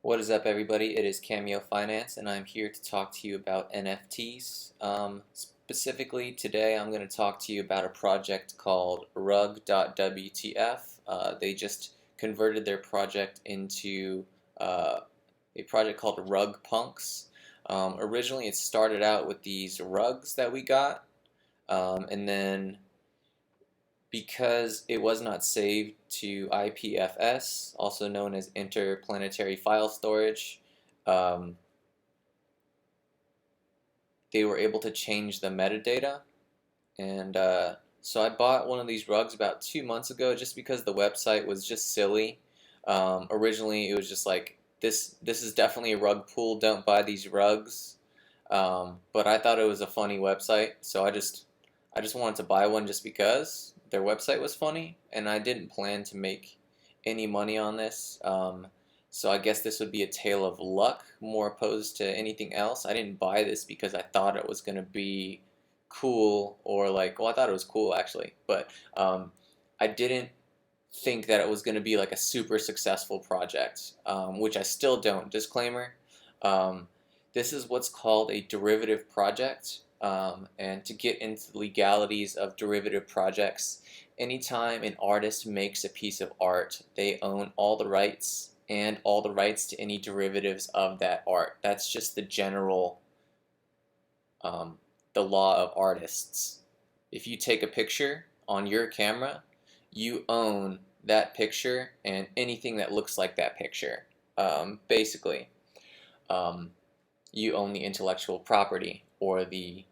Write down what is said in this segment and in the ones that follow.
What is up, everybody? It is Cameo Finance, and I'm here to talk to you about NFTs. Specifically, today I'm going to talk to you about a project called rug.wtf. They just converted their project into a project called Rug Punks. Originally, it started out with these rugs that we got, and then because it was not saved to IPFS, also known as interplanetary file storage, um, they were able to change the metadata. And so I bought one of these rugs about 2 months ago just because the website was just silly. Originally, it was just like, this is definitely a rug pool, don't buy these rugs. But I thought it was a funny website, so I just wanted to buy one just because their website was funny, and I didn't plan to make any money on this. So I guess this would be a tale of luck more opposed to anything else. I didn't buy this because I thought it was going to be cool or like, well, I thought it was cool actually, but I didn't think that it was going to be like a super successful project, which I still don't. Disclaimer. Um, this is what's called a derivative project. And to get into the legalities of derivative projects, anytime an artist makes a piece of art, they own all the rights and all the rights to any derivatives of that art. That's just the general, the law of artists. If you take a picture on your camera, you own that picture and anything that looks like that picture. Basically, um, you own the intellectual property or the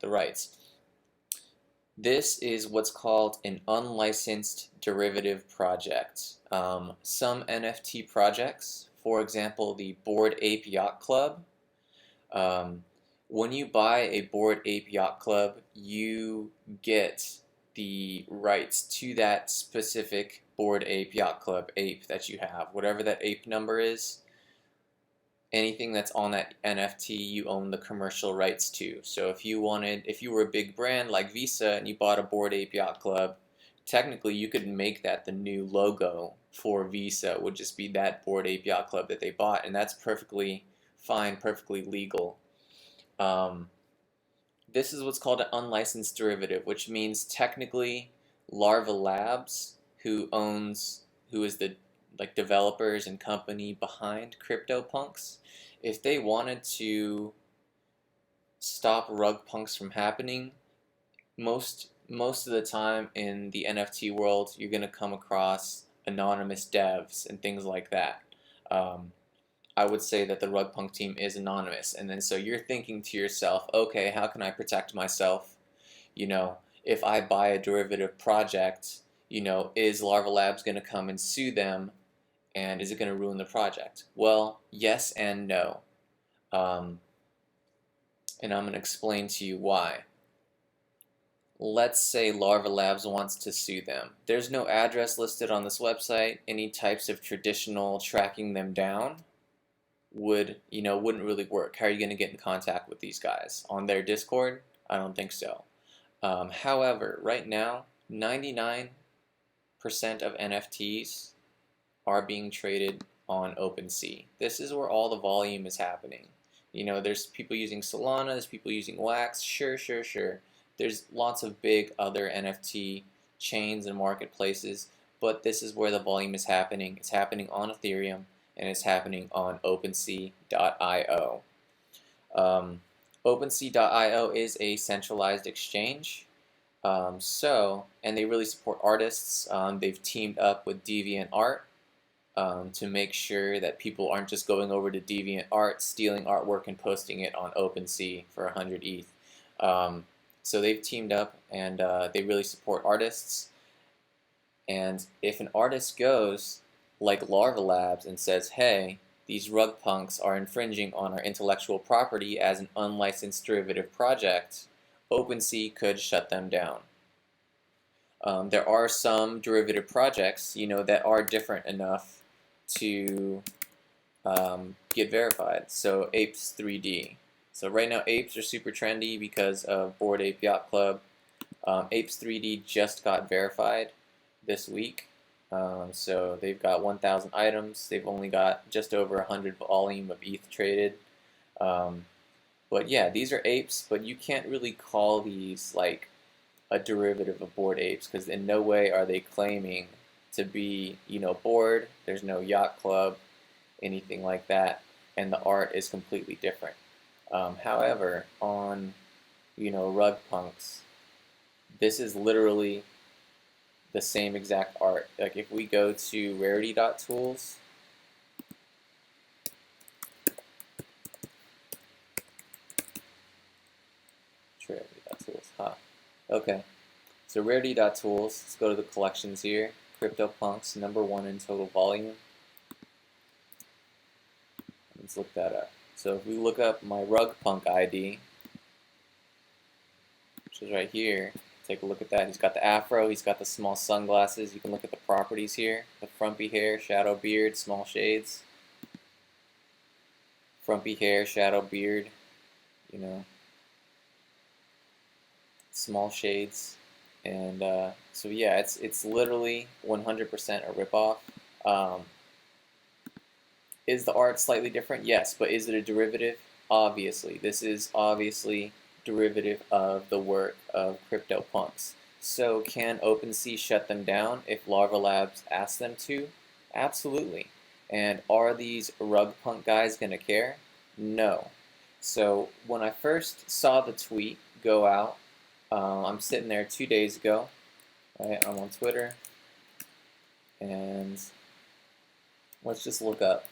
rights. This is what's called an unlicensed derivative project. Some NFT projects, for example, the Bored Ape Yacht Club. When you buy a Bored Ape Yacht Club, you get the rights to that specific Bored Ape Yacht Club ape that you have, whatever that ape number is. Anything that's on that NFT, you own the commercial rights to. So if you were a big brand like Visa and you bought a Bored Ape Yacht Club, technically you could make that the new logo for Visa. It would just be that Bored Ape Yacht Club that they bought, and that's perfectly fine, perfectly legal. This is what's called an unlicensed derivative, which means technically Larva Labs, who is the like developers and company behind CryptoPunks, if they wanted to stop rug punks from happening, most of the time in the NFT world, you're gonna come across anonymous devs and things like that. I would say that the rug punk team is anonymous, and then so you're thinking to yourself, okay, how can I protect myself? If I buy a derivative project, is Larva Labs gonna come and sue them? And is it going to ruin the project? Well, yes and no. And I'm going to explain to you why. Let's say Larva Labs wants to sue them. There's no address listed on this website. Any types of traditional tracking them down wouldn't really work. How are you going to get in contact with these guys? On their Discord? I don't think so. However, right now, 99% of NFTs are being traded on Opensea. This is where all the volume is happening. There's people using Solana, there's people using Wax, sure. There's lots of big other NFT chains and marketplaces, but this is where the volume is happening. It's happening on Ethereum, and it's happening on Opensea.io. Opensea.io is a centralized exchange. And they really support artists. They've teamed up with DeviantArt to make sure that people aren't just going over to DeviantArt, stealing artwork, and posting it on OpenSea for 100 ETH. So they've teamed up, and they really support artists. And if an artist goes, like Larva Labs, and says, hey, these rug punks are infringing on our intellectual property as an unlicensed derivative project, OpenSea could shut them down. There are some derivative projects, that are different enough to get verified. So Apes 3D. So right now apes are super trendy because of Bored Ape Yacht Club. Apes 3D just got verified this week. So they've got 1,000 items. They've only got just over 100 volume of ETH traded. Um, but yeah, these are apes, but you can't really call these like a derivative of Bored Apes because in no way are they claiming to be, bored. There's no yacht club, anything like that, and the art is completely different. However, on, Rug Punks, this is literally the same exact art. Like if we go to rarity.tools, rarity.tools, okay. So rarity.tools, let's go to the collections here. CryptoPunks, #1 in total volume. Let's look that up. So if we look up my Rug Punk ID, which is right here, take a look at that. He's got the afro, he's got the small sunglasses. You can look at the properties here. The frumpy hair, shadow beard, small shades. Frumpy hair, shadow beard, small shades. And so yeah, it's literally 100% a ripoff. Is the art slightly different? Yes, but is it a derivative? Obviously. This is obviously derivative of the work of CryptoPunks. So can Opensea shut them down if Larva Labs asks them to? Absolutely. And are these rug punk guys going to care? No. So when I first saw the tweet go out, I'm sitting there 2 days ago, right? I'm on Twitter, and let's just look up.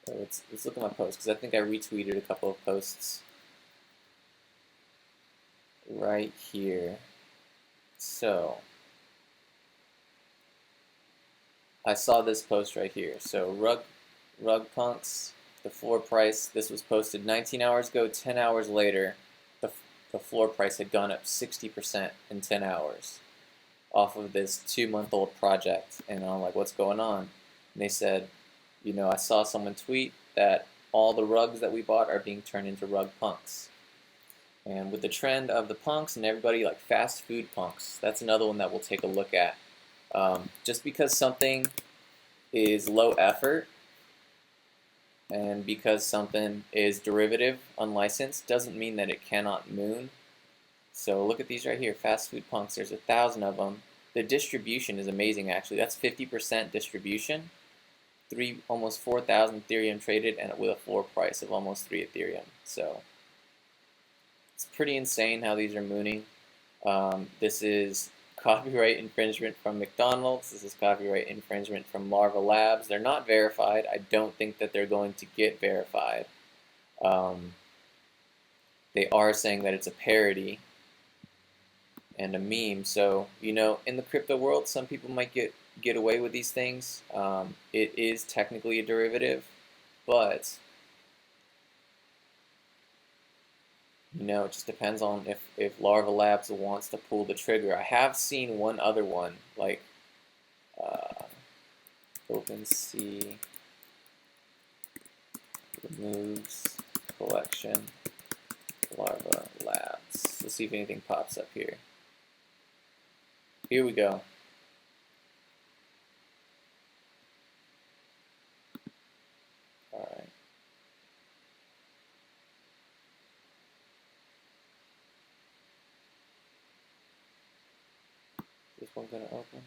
Let's look at my post because I think I retweeted a couple of posts right here. So I saw this post right here. So rug punks, the floor price. This was posted 19 hours ago. 10 hours later, the floor price had gone up 60% in 10 hours off of this 2-month-old project. And I'm like, what's going on? And they said, I saw someone tweet that all the rugs that we bought are being turned into rug punks. And with the trend of the punks and everybody like fast food punks, that's another one that we'll take a look at. Just because something is low effort and because something is derivative, unlicensed, doesn't mean that it cannot moon. So look at these right here, fast food punks. There's 1,000 of them. The distribution is amazing, actually. That's 50% distribution. Almost 4,000 Ethereum traded, and with a floor price of almost 3 Ethereum. So it's pretty insane how these are mooning. This is copyright infringement from McDonald's. This is copyright infringement from Larva Labs. They're not verified. I don't think that they're going to get verified. They are saying that it's a parody and a meme. So, in the crypto world, some people might get away with these things. It is technically a derivative, but it just depends on if Larva Labs wants to pull the trigger. I have seen one other one, like Opensea removes collection Larva Labs. Let's see if anything pops up here. Here we go. Alright. Is this one going to open?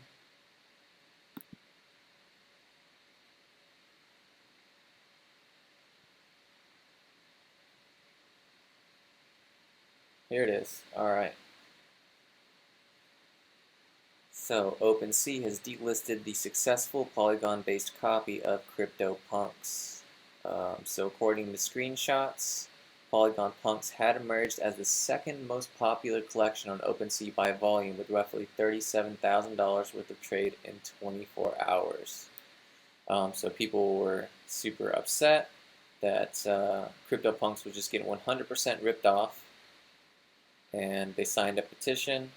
Here it is. Alright. So, OpenSea has delisted the successful Polygon-based copy of CryptoPunks. So according to screenshots, Polygon Punks had emerged as the second most popular collection on OpenSea by volume, with roughly $37,000 worth of trade in 24 hours. So people were super upset that CryptoPunks was just getting 100% ripped off, and they signed a petition,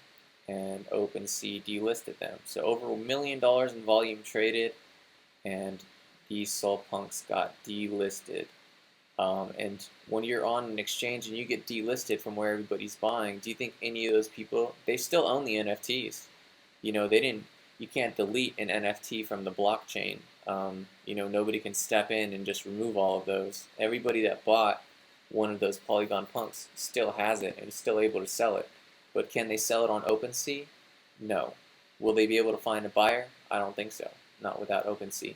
and OpenSea delisted them. So over $1 million in volume traded, and these Soul Punks got delisted. And when you're on an exchange and you get delisted from where everybody's buying, do you think any of those people, they still own the NFTs? You know, they didn't. You can't delete an NFT from the blockchain. You know, nobody can step in and just remove all of those. Everybody that bought one of those Polygon punks still has it and is still able to sell it. But can they sell it on Opensea? No. Will they be able to find a buyer? I don't think so. Not without Opensea.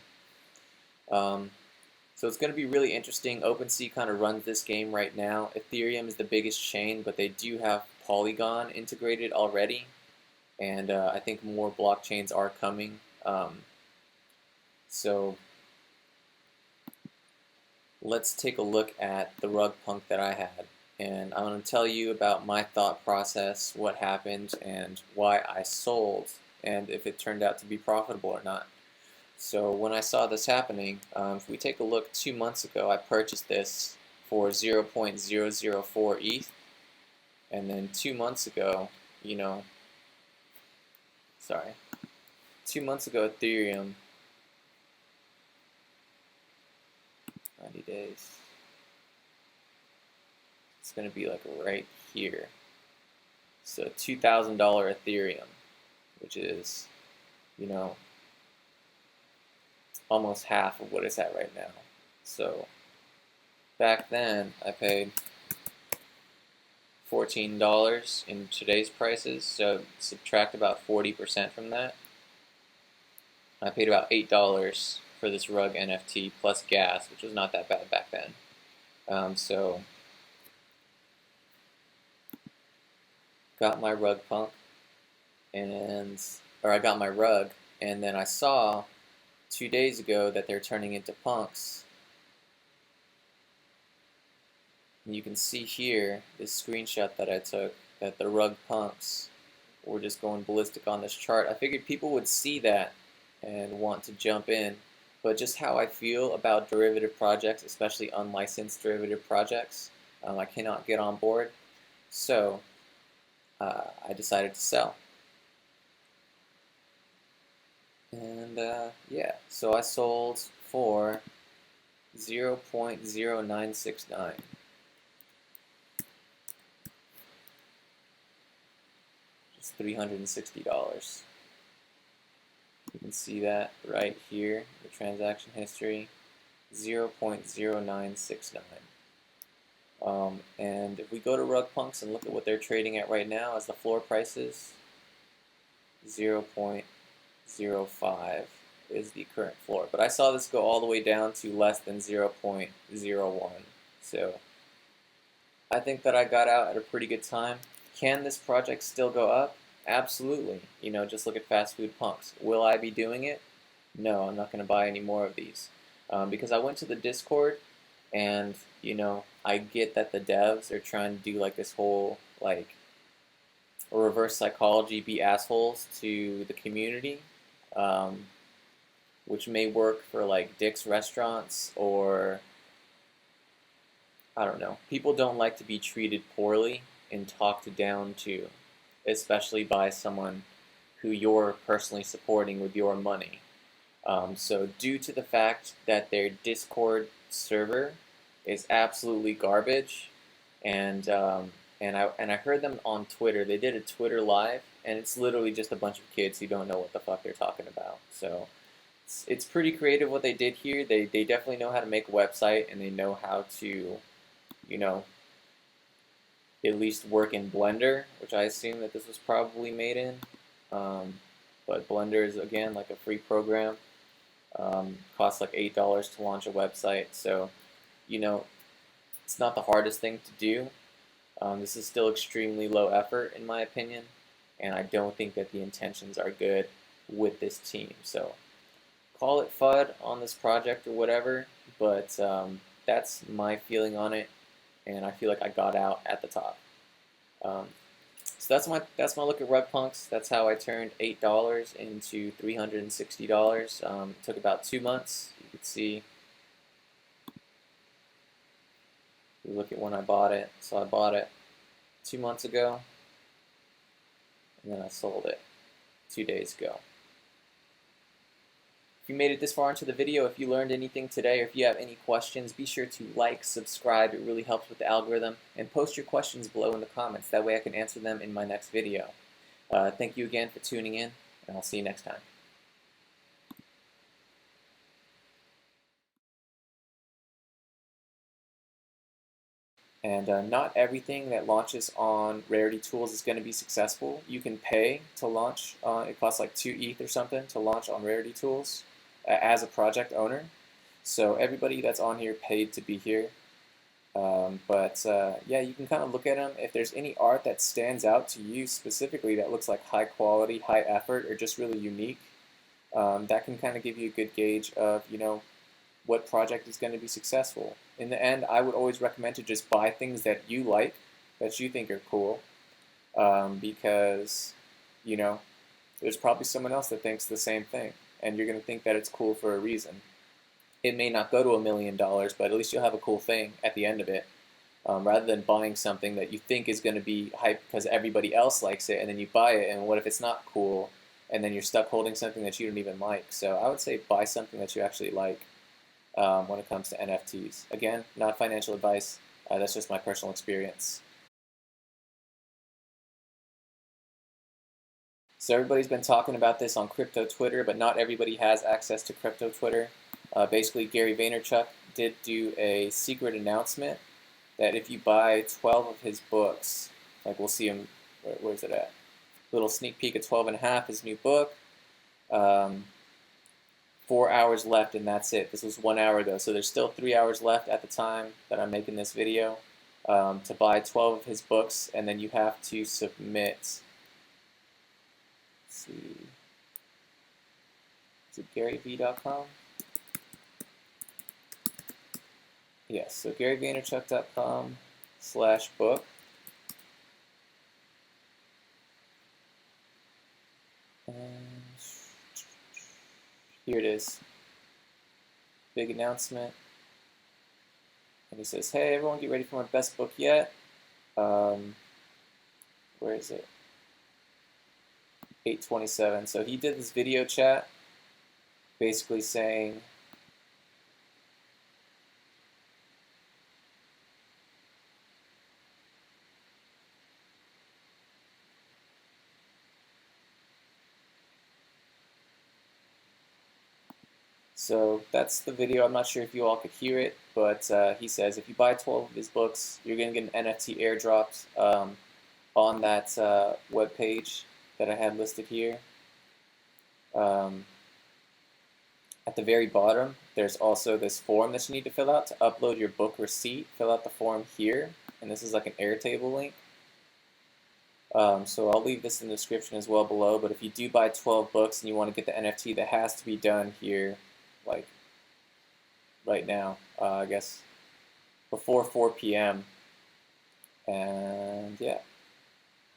So it's going to be really interesting. Opensea kind of runs this game right now. Ethereum is the biggest chain, but they do have Polygon integrated already. And I think more blockchains are coming. So let's take a look at the rug punk that I had. And I'm going to tell you about my thought process, what happened, and why I sold, and if it turned out to be profitable or not. So when I saw this happening, if we take a look 2 months ago, I purchased this for 0.004 ETH. And then 2 months ago, 2 months ago Ethereum, 90 days, it's going to be like right here. So $2,000 Ethereum, which is, almost half of what it's at right now. So back then I paid $14 in today's prices, so subtract about 40% from that. I paid about $8 for this rug NFT plus gas, which was not that bad back then. So got my rug punk, or I got my rug, and then I saw 2 days ago that they're turning into punks. And you can see here this screenshot that I took that the rug punks were just going ballistic on this chart. I figured people would see that and want to jump in, but just how I feel about derivative projects, especially unlicensed derivative projects, I cannot get on board. So I decided to sell. And yeah, so I sold for 0.0969. It's $360. You can see that right here, the transaction history, 0.0969. And if we go to rug punks and look at what they're trading at right now as the floor prices, 0.05 is the current floor. But I saw this go all the way down to less than 0.01. So I think that I got out at a pretty good time. Can this project still go up? Absolutely. Just look at fast food punks. Will I be doing it? No, I'm not going to buy any more of these. Because I went to the Discord, and I get that the devs are trying to do like this whole reverse psychology, be assholes to the community, which may work for like Dick's Restaurants, or I don't know. People don't like to be treated poorly and talked down to, especially by someone who you're personally supporting with your money. So due to the fact that their Discord server is absolutely garbage, and I heard them on Twitter. They did a Twitter live, and it's literally just a bunch of kids who don't know what the fuck they're talking about. So it's pretty creative what they did here. They definitely know how to make a website, and they know how to, at least work in Blender, which I assume that this was probably made in. But Blender is, again, like a free program. Costs like $8 to launch a website. So, it's not the hardest thing to do. This is still extremely low effort, in my opinion. And I don't think that the intentions are good with this team. So, call it FUD on this project or whatever. But that's my feeling on it. And I feel like I got out at the top. So that's my look at rug punks. That's how I turned $8 into $360. It took about 2 months. You can see. We look at when I bought it. So I bought it 2 months ago, and then I sold it 2 days ago. If you made it this far into the video, if you learned anything today, or if you have any questions, be sure to like, subscribe. It really helps with the algorithm. And post your questions below in the comments. That way I can answer them in my next video. Thank you again for tuning in, and I'll see you next time. And not everything that launches on Rarity Tools is going to be successful. You can pay to launch. It costs like 2 ETH or something to launch on Rarity Tools as a project owner. So everybody that's on here paid to be here. Yeah, you can kind of look at them. If there's any art that stands out to you specifically that looks like high quality, high effort, or just really unique, that can kind of give you a good gauge of, what project is going to be successful. In the end, I would always recommend to just buy things that you like, that you think are cool, because, there's probably someone else that thinks the same thing, and you're going to think that it's cool for a reason. It may not go to $1 million, but at least you'll have a cool thing at the end of it, rather than buying something that you think is going to be hype because everybody else likes it, and then you buy it, and what if it's not cool, and then you're stuck holding something that you don't even like. So I would say buy something that you actually like when it comes to NFTs. Again, not financial advice. That's just my personal experience. So everybody's been talking about this on crypto Twitter, but not everybody has access to crypto Twitter. Basically, Gary Vaynerchuk did do a secret announcement that if you buy 12 of his books, like we'll see him, where's it at? Little sneak peek at 12 and a half, his new book. 4 hours left and that's it. This was 1 hour ago, so there's still 3 hours left at the time that I'm making this video to buy 12 of his books, and then you have to submit. Let's see, is it GaryV.com? Yes, so GaryVaynerchuk.com/book. And here it is. Big announcement. And he says, hey, everyone, get ready for my best book yet. Where is it? 8:27. So he did this video chat basically saying, so that's the video. I'm not sure if you all could hear it, but he says if you buy 12 of his books, you're going to get an NFT airdropped on that web page that I had listed here. At the very bottom, there's also this form that you need to fill out to upload your book receipt. Fill out the form here, and this is like an Airtable link. So I'll leave this in the description as well below, but if you do buy 12 books and you want to get the NFT, that has to be done here, like right now, I guess before 4 p.m. And yeah,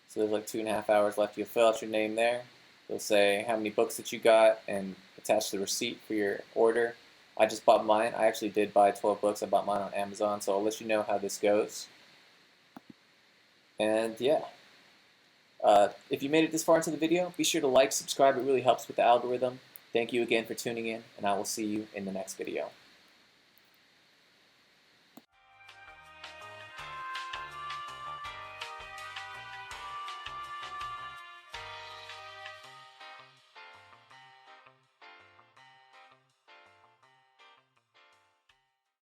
so there's like 2.5 hours left. You'll fill out your name there. You'll say how many books that you got and attach the receipt for your order. I just bought mine. I actually did buy 12 books. I bought mine on Amazon, so I'll let you know how this goes. And yeah, if you made it this far into the video, be sure to like, subscribe. It really helps with the algorithm. Thank you again for tuning in, and I will see you in the next video.